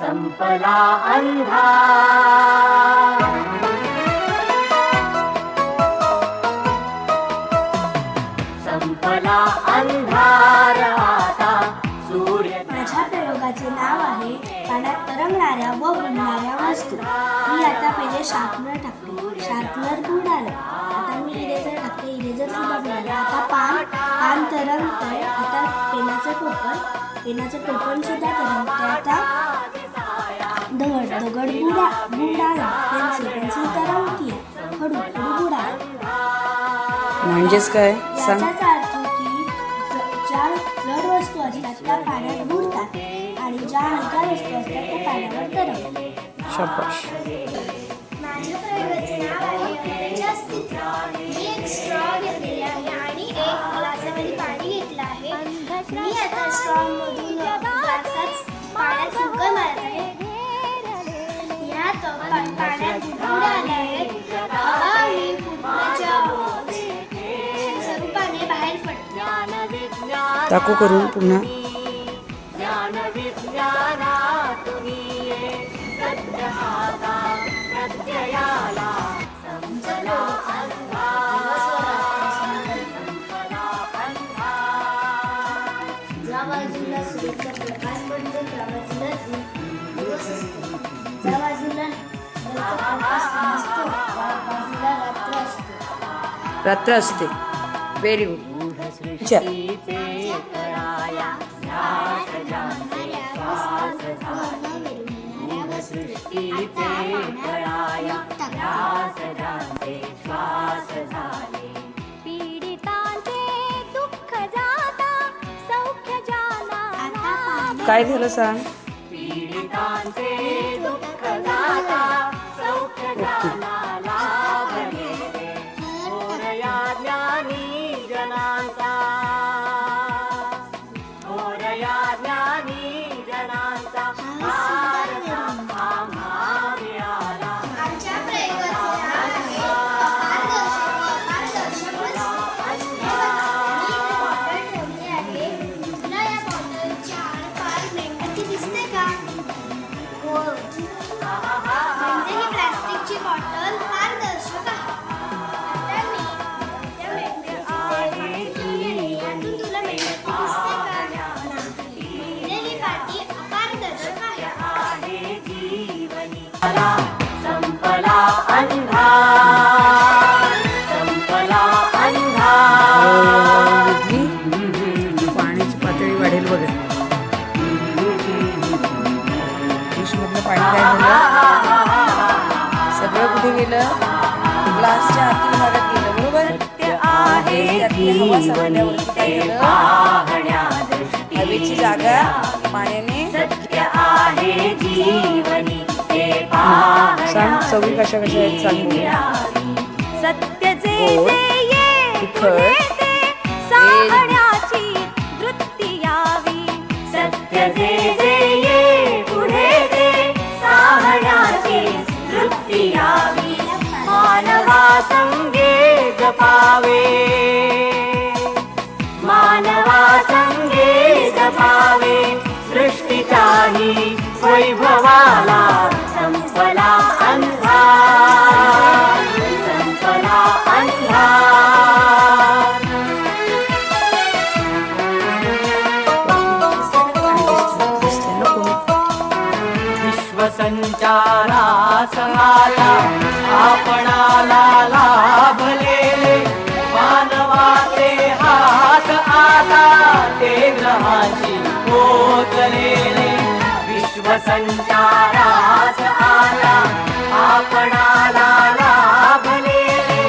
संपला अंधार, संपला अंधार आता सूर्य. माझ्या प्रयोगाचे नाव आहे पाण्यात तरंगणाऱ्या व बुडणाऱ्या वस्तू. मी आता पहिले शार्पनर टाकतो. शार्पनर बुडालं. आता मी इरेजर टाकते. इरेजर सुद्धा बुडालं. आता पान तरंगतंय. आता पेनाचं टोपण सुद्धा तरंगतंय. आता दगड बुडाला. पेन्सिल तरंगतीये. खडू बुडाला. म्हणजेच काय सांग. याचाच अर्थ की ज्या जड वस्तू असतात त्या पाण्यात बुडतात आणि ज्या हलक्या वस्तू असतात त्या पाण्यावर तरंगतात. शाबाश. माझ्या प्रयोगाचे नाव आहे अंड्याचे अस्तित्व. मी एक स्ट्रॉ घेतलेली आहे आणि एक ग्लासामध्ये पाणी घेतलं आहे. मी आता स्ट्रॉमधून ग्लासात पाण्यात सुकं मारत आहे. यात पाण्यात बुडबुडे आले आहेत. हवा ही बुडबुड्याच्या स्वरूपाने बाहेर पडते. टाकू करून पुन्हा. ज्ञान विज्ञानातून सत्य आता प्रत्ययाला संपला ज्या बाजूला सूर्याचा प्रकाश पडतो त्या बाजूला दिवस असतो. ज्या बाजूला प्रकाश नसतो त्या बाजूला रात्र असतो. रात्र असते. Very good. चल. पीडितांचे दुःख जाता सौख्य जाना. काय झालं सांग. पीडितांचे दुःख जाता सौख्य जाना लाभले. थोरया ज्ञानी जनांचा, थोरया ज्ञानी जनांचा भारता आम्हा मिळाला. आमच्या प्रयोगाचे नाव आहे अपारदर्शक व पारदर्शक वस्तू. मी बॉटल ठेवली आहे. तुला या बॉटलच्या आरपार मेणबत्ती दिसते का? हो. म्हणजे ही प्लास्टिकची बॉटल पारदर्शक आहे. आता मी त्या मेणबत्तीने यातून तुला मेणबत्ती दिसते का? म्हणजे ही पाटी अपारदर्शक आहे. संपला अंधार, संपला अंधार. पाण्याची पातळी वाढेल बघा. डिशमधलं पाणी काय झालं. सगळं कुठे गेलं. ग्लासच्या आतील भागात गेलं. बरोबर. त्यातली हवा सावरल्यावरती काय झालं. हवेची जागा पाण्याने सत्य आहे जीवनी ते सांग. सवयी कशा कशा आहेत सांग. सत्य जे गोड, जे ये तिखट, ते साहण्याची वृत्ती यावी. सत्य जे जे ये पुढे ते साहण्याची वृत्ती यावी. मानवा संगे जपावे, मानवा संगे जपावे सृष्टीच्याही वैभवाला. संपला अंधार, संपला अंधार. विश्वसंचारास आला आपणाला लाभलेले. मानवाचे हात आता ते ग्रहाची पोचलेले. विश्वसंचारास आला आपणाला लाभलेले.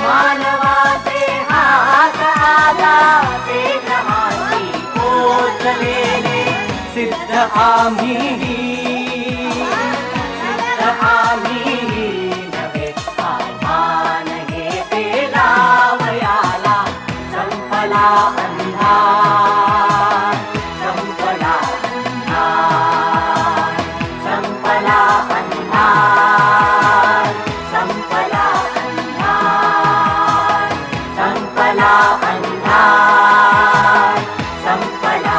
मानवाचे हात आता ते ग्रहाची पोचलेले. सिद्ध आम्ही नव्हे आव्हान हे ते लावयाला. संपला अंधार, संपला अंधार, संपला अंधार, संपला अंधार, संपला अंधार, संपला